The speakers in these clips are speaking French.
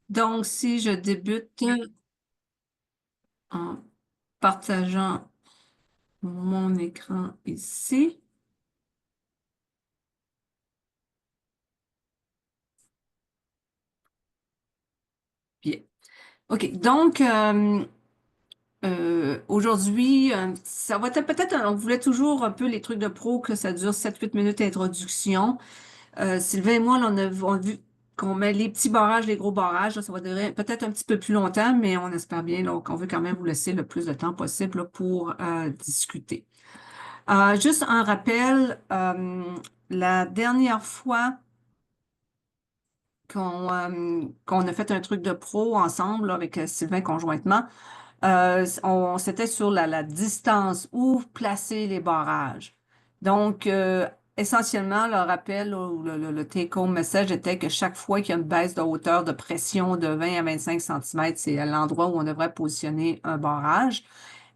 Donc, si je débute en partageant mon écran ici, bien. OK, donc, aujourd'hui, ça va être peut-être, on voulait toujours un peu les trucs de pro, que ça dure 7-8 minutes d'introduction. Sylvain et moi, là, on a vu qu'on met les petits barrages, les gros barrages, là, ça va durer peut-être un petit peu plus longtemps, mais on espère bien là, qu'on veut quand même vous laisser le plus de temps possible là, pour discuter. Juste un rappel, la dernière fois qu'on a fait un truc de pro ensemble là, avec Sylvain conjointement, c'était sur la distance où placer les barrages. Donc, essentiellement, le rappel ou le take-home message était que chaque fois qu'il y a une baisse de hauteur de pression de 20 à 25 cm, c'est à l'endroit où on devrait positionner un barrage.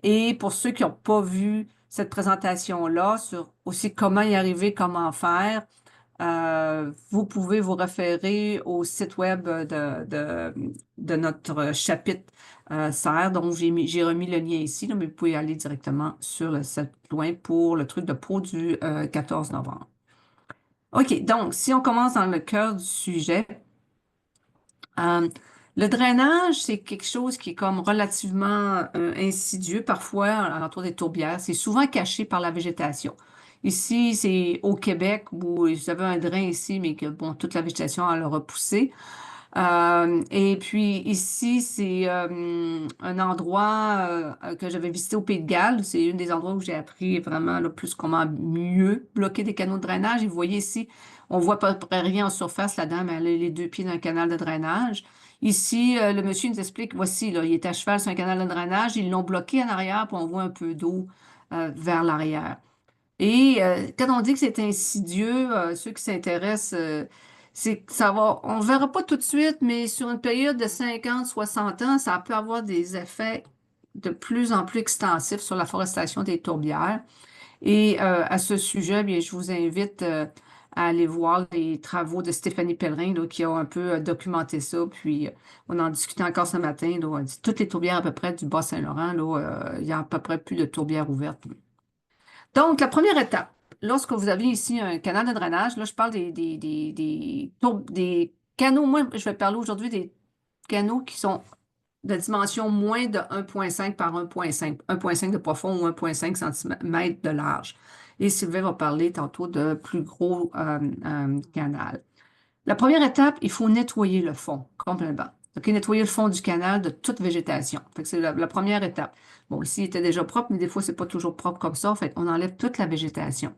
Et pour ceux qui n'ont pas vu cette présentation-là sur aussi comment y arriver, comment faire, vous pouvez vous référer au site web de notre chapitre serre. Donc, j'ai remis le lien ici, là, mais vous pouvez aller directement sur le site loin pour le truc de pro du 14 novembre. OK, donc, si on commence dans le cœur du sujet, euh, le drainage, c'est quelque chose qui est comme relativement insidieux parfois alentour des tourbières. C'est souvent caché par la végétation. Ici, c'est au Québec où vous avez un drain ici, mais que bon, toute la végétation elle a repoussé. Et puis ici, c'est un endroit que j'avais visité au Pays de Galles. C'est un des endroits où j'ai appris vraiment là, plus comment mieux bloquer des canaux de drainage. Et vous voyez ici, on voit à peu près rien en surface. La dame, elle a les deux pieds dans un canal de drainage. Ici, le monsieur nous explique, voici, là, il est à cheval sur un canal de drainage. Ils l'ont bloqué en arrière, puis on voit un peu d'eau vers l'arrière. Et quand on dit que c'est insidieux, ceux qui s'intéressent, c'est que ça va, on ne verra pas tout de suite, mais sur une période de 50, 60 ans, ça peut avoir des effets de plus en plus extensifs sur la forestation des tourbières. Et à ce sujet, bien, je vous invite à aller voir les travaux de Stéphanie Pellerin, là, qui a un peu documenté ça. Puis on en discutait encore ce matin. Là, on dit, toutes les tourbières à peu près du Bas-Saint-Laurent, là, il y a à peu près plus de tourbières ouvertes. Donc, la première étape, lorsque vous avez ici un canal de drainage, là, je parle des canaux. Moi, je vais parler aujourd'hui des canaux qui sont de dimension moins de 1,5 par 1,5, 1,5 de profond ou 1,5 cm de large. Et Sylvain va parler tantôt de plus gros canal. La première étape, il faut nettoyer le fond complètement. OK, nettoyer le fond du canal de toute végétation. Fait que c'est la première étape. Bon, ici, il était déjà propre, mais des fois, c'est pas toujours propre comme ça. Fait qu'on enlève toute la végétation.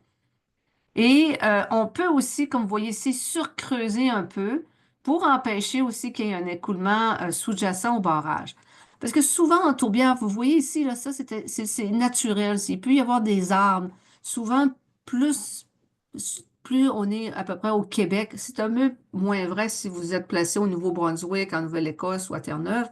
Et on peut aussi, comme vous voyez ici, surcreuser un peu pour empêcher aussi qu'il y ait un écoulement sous-jacent au barrage. Parce que souvent en tourbière, vous voyez ici, là, ça, c'est naturel. Il peut y avoir des arbres. Souvent, plus, plus on est à peu près au Québec, c'est un peu moins vrai si vous êtes placé au Nouveau-Brunswick, en Nouvelle-Écosse ou à Terre-Neuve.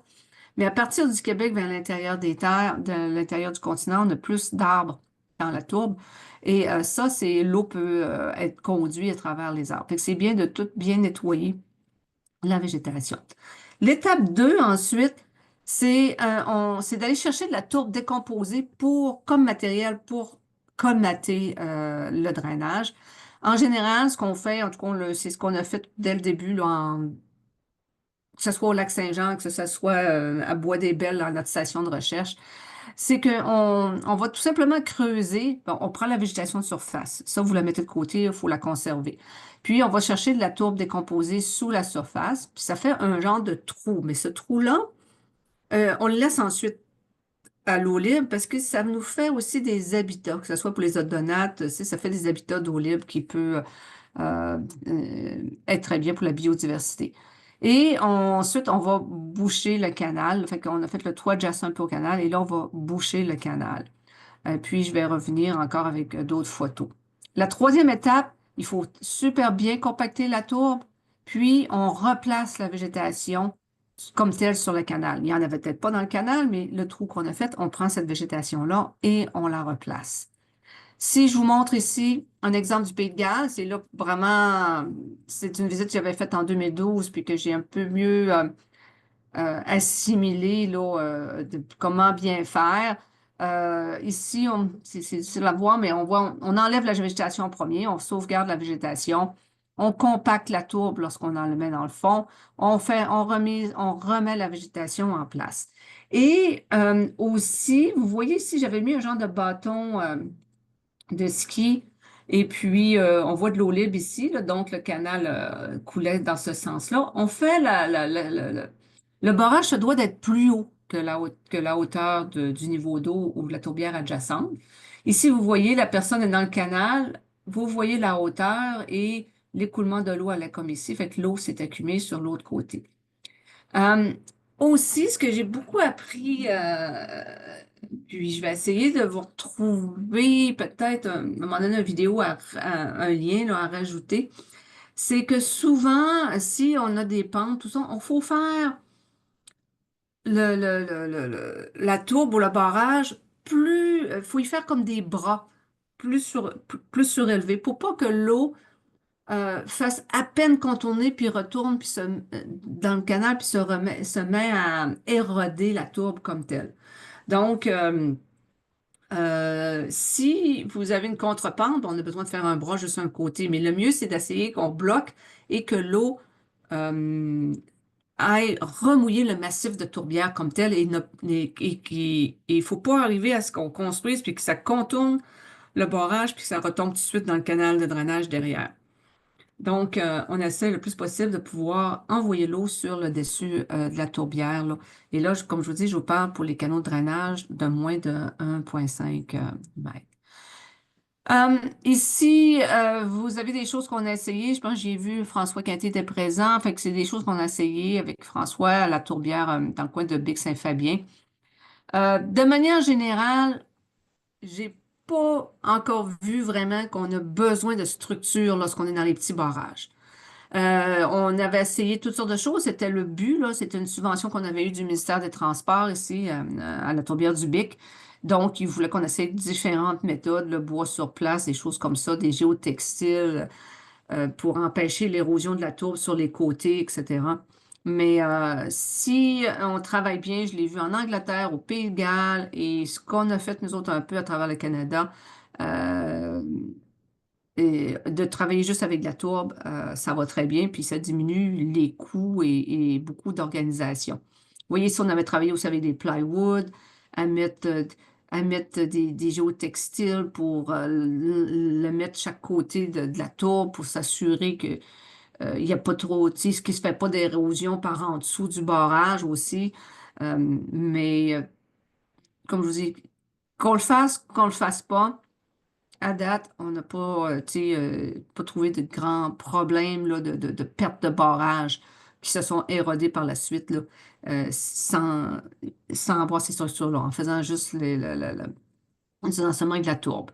Mais à partir du Québec vers l'intérieur des terres, de l'intérieur du continent, on a plus d'arbres dans la tourbe. Et ça, c'est l'eau peut être conduite à travers les arbres. Fait que c'est bien de tout bien nettoyer la végétation. L'étape 2 ensuite, c'est d'aller chercher de la tourbe décomposée comme matériel pour colmater le drainage. En général, ce qu'on fait, en tout cas, c'est ce qu'on a fait dès le début, là, que ce soit au lac Saint-Jean, que ce soit à Bois-des-Belles, dans notre station de recherche, c'est qu'on va tout simplement creuser. Bon, on prend la végétation de surface. Ça, vous la mettez de côté, il faut la conserver. Puis, on va chercher de la tourbe décomposée sous la surface. Puis, ça fait un genre de trou. Mais ce trou-là, on le laisse ensuite à l'eau libre parce que ça nous fait aussi des habitats, que ce soit pour les odonates, tu sais, ça fait des habitats d'eau libre qui peut être très bien pour la biodiversité. Et ensuite, on va boucher le canal. Fait qu'on a fait le toit adjacent un peu au canal et là, on va boucher le canal. Puis, je vais revenir encore avec d'autres photos. La troisième étape, il faut super bien compacter la tourbe, puis on replace la végétation comme telle sur le canal. Il n'y en avait peut-être pas dans le canal, mais le trou qu'on a fait, on prend cette végétation-là et on la replace. Si je vous montre ici un exemple du Pays de Galles, c'est là vraiment, c'est une visite que j'avais faite en 2012, puis que j'ai un peu mieux assimilé là, comment bien faire. Ici, c'est difficile à voir, mais on voit, on enlève la végétation en premier, on sauvegarde la végétation, on compacte la tourbe lorsqu'on en le met dans le fond, on remet la végétation en place. Et aussi, vous voyez ici, j'avais mis un genre de bâton de ski. Et puis, on voit de l'eau libre ici, là, donc le canal coulait dans ce sens-là. On fait le barrage se doit d'être plus haut que que la hauteur du niveau d'eau ou de la tourbière adjacente. Ici, vous voyez, la personne est dans le canal, vous voyez la hauteur et l'écoulement de l'eau allait comme ici, fait que l'eau s'est accumulée sur l'autre côté. Euh, Aussi, ce que j'ai beaucoup appris, puis je vais essayer de vous retrouver peut-être à un moment donné une vidéo, un lien là, à rajouter, c'est que souvent, si on a des pentes, tout ça, il faut faire la tourbe ou le barrage plus, faut y faire comme des bras plus surélevés pour pas que l'eau fasse à peine contourner, puis retourne puis dans le canal, puis se met à éroder la tourbe comme telle. Donc, si vous avez une contrepente, on a besoin de faire un bras juste un côté, mais le mieux, c'est d'essayer qu'on bloque et que l'eau aille remouiller le massif de tourbière comme tel et il faut pas arriver à ce qu'on construise puis que ça contourne le barrage puis que ça retombe tout de suite dans le canal de drainage derrière. Donc, on essaie le plus possible de pouvoir envoyer l'eau sur le dessus de la tourbière, là. Et là, comme je vous dis, je vous parle pour les canaux de drainage de moins de 1,5 mètres. Ici, vous avez des choses qu'on a essayées. Je pense que j'ai vu François Quinté était présent. Fait que c'est des choses qu'on a essayées avec François à la tourbière dans le coin de Bic-Saint-Fabien. De manière générale, j'ai pas encore vu vraiment qu'on a besoin de structure lorsqu'on est dans les petits barrages. On avait essayé toutes sortes de choses. C'était le but, là. C'était une subvention qu'on avait eue du ministère des Transports ici, à la Tourbière du Bic. Donc, ils voulaient qu'on essaye différentes méthodes, le bois sur place, des choses comme ça, des géotextiles, pour empêcher l'érosion de la tourbe sur les côtés, etc. Mais si on travaille bien, je l'ai vu en Angleterre, au Pays de Galles, et ce qu'on a fait, nous autres, un peu à travers le Canada, euh, et de travailler juste avec de la tourbe, ça va très bien, puis ça diminue les coûts et beaucoup d'organisation. Vous voyez, si on avait travaillé aussi avec des plywood, à mettre, euh, à mettre des géotextiles pour le mettre de chaque côté de la tourbe pour s'assurer que il n'y a pas trop, tu sais, ce qui se fait pas d'érosion par en dessous du barrage aussi. Mais comme je vous dis, qu'on le fasse pas. À date, on n'a pas, tu sais, pas trouvé de grands problèmes là, de perte de barrage qui se sont érodés par la suite là, sans avoir ces structures-là, en faisant juste les enseignements avec de la tourbe.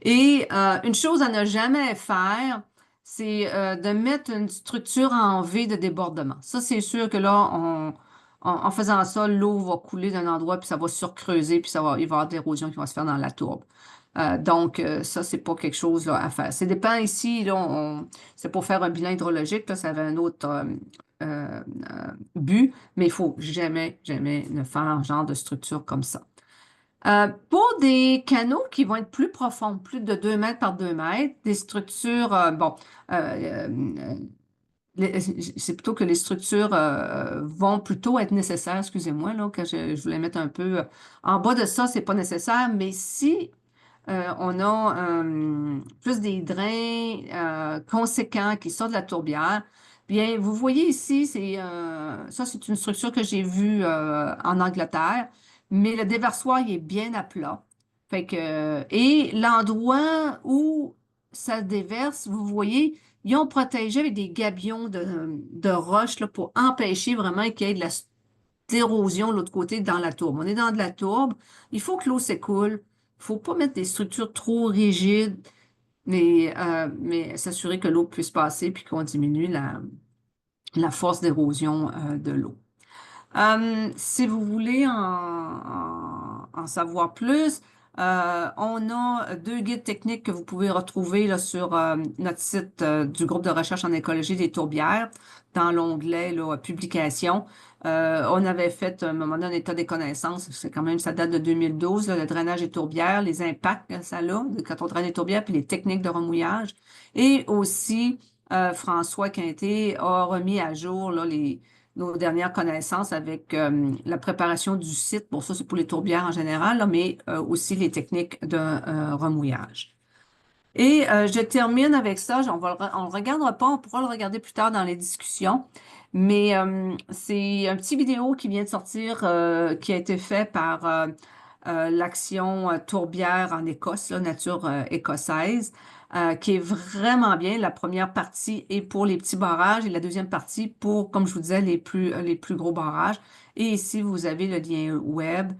Et une chose à ne jamais faire, c'est de mettre une structure en V de débordement. Ça, c'est sûr que là, en faisant ça, l'eau va couler d'un endroit, puis ça va surcreuser, puis il va y avoir de l'érosion qui va se faire dans la tourbe. Donc, ça, c'est pas quelque chose là, à faire. Ça dépend ici, là, c'est pour faire un bilan hydrologique, là, ça avait un autre but, mais il faut jamais, jamais ne faire un genre de structure comme ça. Pour des canaux qui vont être plus profonds, plus de 2 mètres par 2 mètres, des structures, euh, c'est plutôt que les structures vont plutôt être nécessaires, excusez-moi, là, que je voulais mettre un peu en bas de ça, c'est pas nécessaire, mais si on a plus des drains conséquents qui sortent de la tourbière. Bien, vous voyez ici, ça, c'est une structure que j'ai vue en Angleterre, mais le déversoir, il est bien à plat. Fait que, et l'endroit où ça déverse, vous voyez, ils ont protégé avec des gabions de roches là, pour empêcher vraiment qu'il y ait de d'érosion de l'autre côté dans la tourbe. On est dans de la tourbe, il faut que l'eau s'écoule. Il faut pas mettre des structures trop rigides, mais s'assurer que l'eau puisse passer puis qu'on diminue la force d'érosion de l'eau. Si vous voulez en savoir plus, On a deux guides techniques que vous pouvez retrouver là, sur notre site du groupe de recherche en écologie des tourbières, dans l'onglet là, Publications. On avait fait un moment donné un état des connaissances, c'est quand même, ça date de 2012, là, le drainage des tourbières, les impacts que ça a quand on draine les tourbières, puis les techniques de remouillage. Et aussi, François Quinté a remis à jour là, nos dernières connaissances avec la préparation du site. Bon, ça, c'est pour les tourbières en général, là, mais aussi les techniques de remouillage. Et je termine avec ça. On le regardera pas, on pourra le regarder plus tard dans les discussions. Mais c'est un petit vidéo qui vient de sortir, qui a été fait par l'Action tourbière en Écosse, là, nature écossaise, qui est vraiment bien. La première partie est pour les petits barrages et la deuxième partie pour, comme je vous disais, les plus gros barrages. Et ici, vous avez le lien web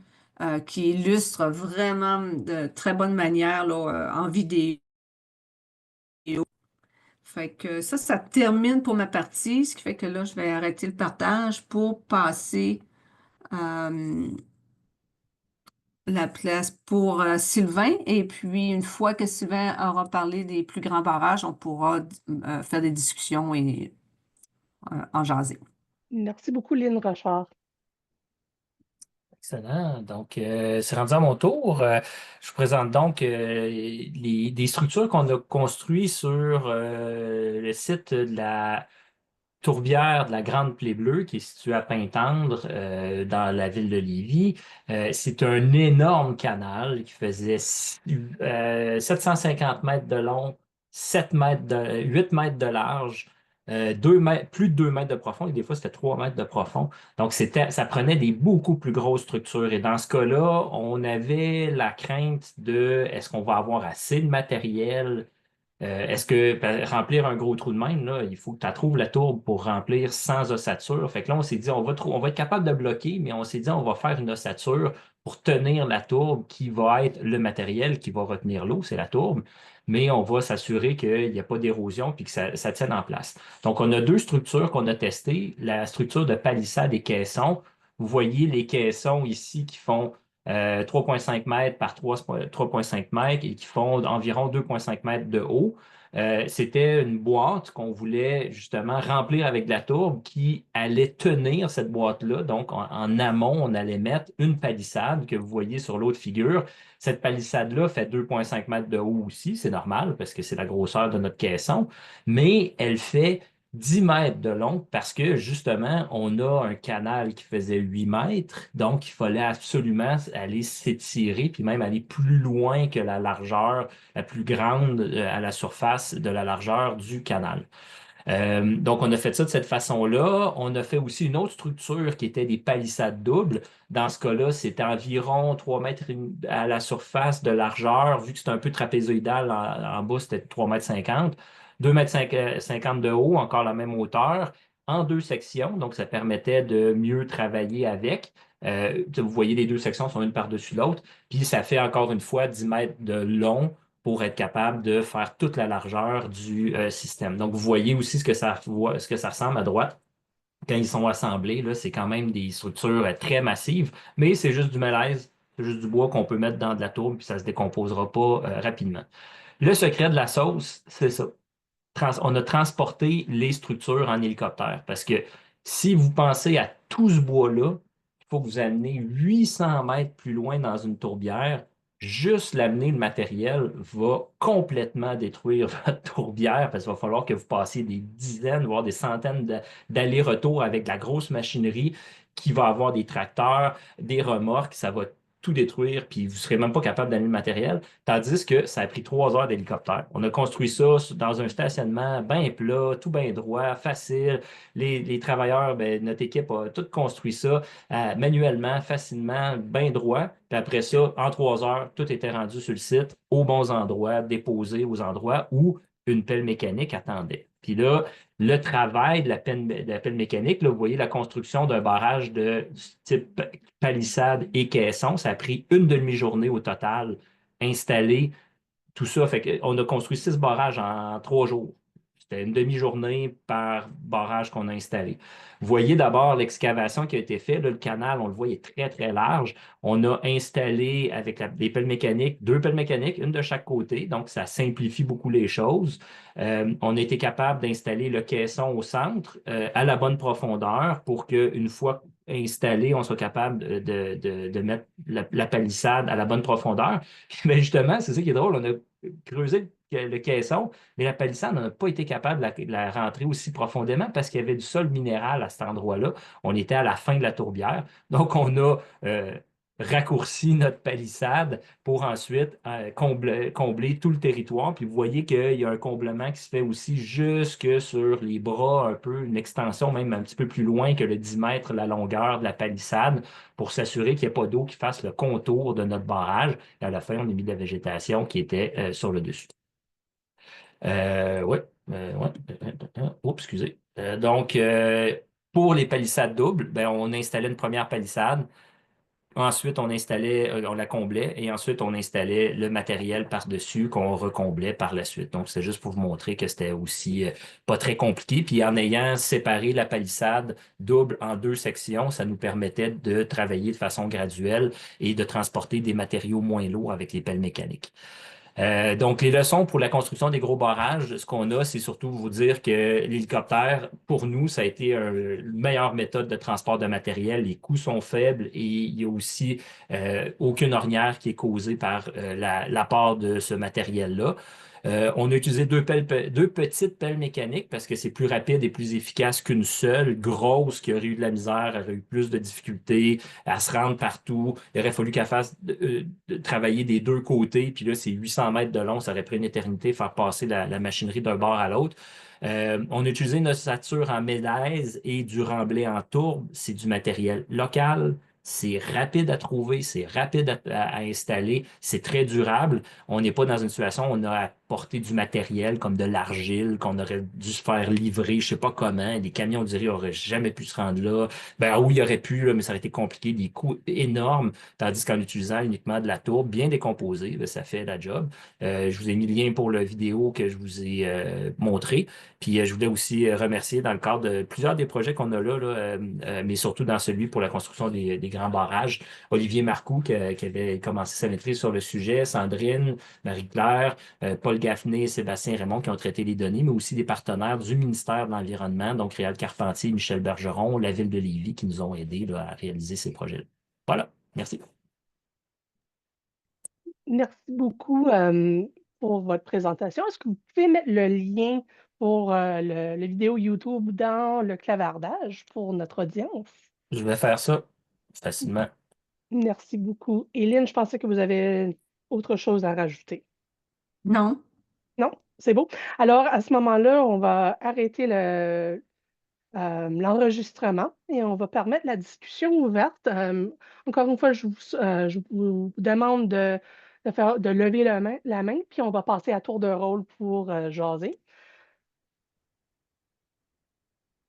qui illustre vraiment de très bonne manière là, en vidéo. Fait que ça termine pour ma partie, ce qui fait que là, je vais arrêter le partage pour passer euh, la place pour Sylvain. Et puis, une fois que Sylvain aura parlé des plus grands barrages, on pourra faire des discussions et en jaser. Merci beaucoup, Lynn Rochard. Excellent. Donc, c'est rendu à mon tour. Je vous présente donc des structures qu'on a construites sur le site de la tourbière de la Grande Plaie Bleue, qui est située à Pintendre, dans la ville de Lévis. C'est un énorme canal qui faisait 750 mètres de long, 8 mètres de large, 2 mètres, plus de 2 mètres de profond, et des fois c'était 3 mètres de profond. Donc, ça prenait des beaucoup plus grosses structures. Et dans ce cas-là, on avait la crainte de est-ce qu'on va avoir assez de matériel? Est-ce que remplir un gros trou de même, là, il faut que tu trouves la tourbe pour remplir sans ossature. Fait que là, on s'est dit, on va être capable de bloquer, mais on s'est dit, on va faire une ossature pour tenir la tourbe qui va être le matériel qui va retenir l'eau, c'est la tourbe, mais on va s'assurer qu'il n'y a pas d'érosion puis que ça tienne en place. Donc, on a deux structures qu'on a testées, la structure de palissade et caisson. Vous voyez les caissons ici qui font 3,5 mètres par 3,5 mètres et qui font environ 2,5 mètres de haut. C'était une boîte qu'on voulait justement remplir avec de la tourbe qui allait tenir cette boîte-là. Donc, en amont, on allait mettre une palissade que vous voyez sur l'autre figure. Cette palissade-là fait 2,5 mètres de haut aussi, c'est normal parce que c'est la grosseur de notre caisson, mais elle fait 10 mètres de long parce que justement, on a un canal qui faisait 8 mètres, donc il fallait absolument aller s'étirer puis même aller plus loin que la largeur la plus grande à la surface de la largeur du canal. Donc, on a fait ça de cette façon-là. On a fait aussi une autre structure qui était des palissades doubles. Dans ce cas-là, c'était environ 3 mètres à la surface de largeur. Vu que c'était un peu trapézoïdal en bas, c'était 3 mètres 50. 2 mètres 50 de haut, encore la même hauteur, en deux sections. Donc, ça permettait de mieux travailler avec. Vous voyez, les deux sections sont une par-dessus l'autre. Puis, ça fait encore une fois 10 mètres de long pour être capable de faire toute la largeur du système. Donc, vous voyez aussi ce que ça ressemble à droite. Quand ils sont assemblés, là, c'est quand même des structures très massives, mais c'est juste du malaise, c'est juste du bois qu'on peut mettre dans de la tourbe, puis ça ne se décomposera pas rapidement. Le secret de la sauce, c'est ça. On a transporté les structures en hélicoptère parce que si vous pensez à tout ce bois-là, il faut que vous amenez 800 mètres plus loin dans une tourbière. Juste l'amener le matériel va complètement détruire votre tourbière parce qu'il va falloir que vous passiez des dizaines, voire des centaines d'allers-retours avec de la grosse machinerie qui va avoir des tracteurs, des remorques, ça va tout détruire, puis vous ne serez même pas capable d'amener le matériel. Tandis que ça a pris 3 heures d'hélicoptère. On a construit ça dans un stationnement bien plat, tout bien droit, facile. Les travailleurs, ben, notre équipe a tout construit ça manuellement, facilement, bien droit. Puis après ça, en 3 heures, tout était rendu sur le site, aux bons endroits, déposé aux endroits où une pelle mécanique attendait. Puis là, le travail de la pelle mécanique, là, vous voyez la construction d'un barrage de type palissade et caisson, ça a pris une demi-journée au total installer tout ça. Fait qu'on a construit 6 barrages en 3 jours. C'était une demi-journée par barrage qu'on a installé. Vous voyez d'abord l'excavation qui a été faite. Là, le canal, on le voit, il est très, très large. On a installé avec des pelles mécaniques, 2 pelles mécaniques, une de chaque côté. Donc, ça simplifie beaucoup les choses. On a été capable d'installer le caisson au centre à la bonne profondeur pour qu'une fois installé, on soit capable de mettre la palissade à la bonne profondeur. Mais justement, c'est ça qui est drôle, on a creusé le caisson, mais la palissade n'a pas été capable de la rentrer aussi profondément parce qu'il y avait du sol minéral à cet endroit-là. On était à la fin de la tourbière. Donc, on a raccourci notre palissade pour ensuite combler tout le territoire. Puis vous voyez qu'il y a un comblement qui se fait aussi jusque sur les bras, un peu, une extension même un petit peu plus loin que le 10 mètres la longueur de la palissade pour s'assurer qu'il n'y ait pas d'eau qui fasse le contour de notre barrage. Et à la fin, on a mis de la végétation qui était sur le dessus. Oui, ouais. Oups, excusez. Donc, pour les palissades doubles, ben, on installait une première palissade. Ensuite, on la comblait et ensuite, on installait le matériel par-dessus qu'on recomblait par la suite. Donc, c'est juste pour vous montrer que c'était aussi pas très compliqué. Puis, en ayant séparé la palissade double en 2 sections, ça nous permettait de travailler de façon graduelle et de transporter des matériaux moins lourds avec les pelles mécaniques. Donc, les leçons pour la construction des gros barrages, ce qu'on a, c'est surtout vous dire que l'hélicoptère, pour nous, ça a été une meilleure méthode de transport de matériel. Les coûts sont faibles et il y a aussi aucune ornière qui est causée par l'apport de ce matériel-là. On a utilisé 2 petites pelles mécaniques parce que c'est plus rapide et plus efficace qu'une seule grosse qui aurait eu de la misère, aurait eu plus de difficultés à se rendre partout. Il aurait fallu qu'elle fasse de travailler des 2 côtés. Puis là, c'est 800 mètres de long. Ça aurait pris une éternité faire passer la machinerie d'un bord à l'autre. On a utilisé une ossature en mélèze et du remblai en tourbe. C'est du matériel local. C'est rapide à trouver, c'est rapide à installer, c'est très durable. On n'est pas dans une situation où on a à porter du matériel comme de l'argile qu'on aurait dû se faire livrer, je sais pas comment. Les camions du riz n'auraient jamais pu se rendre là. Ben oui, il aurait pu, là, mais ça aurait été compliqué, des coûts énormes. Tandis qu'en utilisant uniquement de la tourbe bien décomposée, ben, ça fait la job. Je vous ai mis le lien pour la vidéo que je vous ai montré. Puis je voulais aussi remercier dans le cadre de plusieurs des projets qu'on a là, mais surtout dans celui pour la construction des grands barrages, Olivier Marcoux qui avait commencé sa maîtrise sur le sujet, Sandrine, Marie-Claire, Paul Gaffney et Sébastien Raymond qui ont traité les données, mais aussi des partenaires du ministère de l'Environnement, donc Réal Carpentier, Michel Bergeron, la ville de Lévis qui nous ont aidés là, à réaliser ces projets-là. Voilà, merci. Merci beaucoup pour votre présentation. Est-ce que vous pouvez mettre le lien pour le vidéo YouTube dans le clavardage pour notre audience? Je vais faire ça facilement. Merci beaucoup. Éline, je pensais que vous avez autre chose à rajouter. Non. Non? C'est beau. Alors, à ce moment-là, on va arrêter l'enregistrement et on va permettre la discussion ouverte. Encore une fois, je vous demande de lever la main, puis on va passer à tour de rôle pour jaser.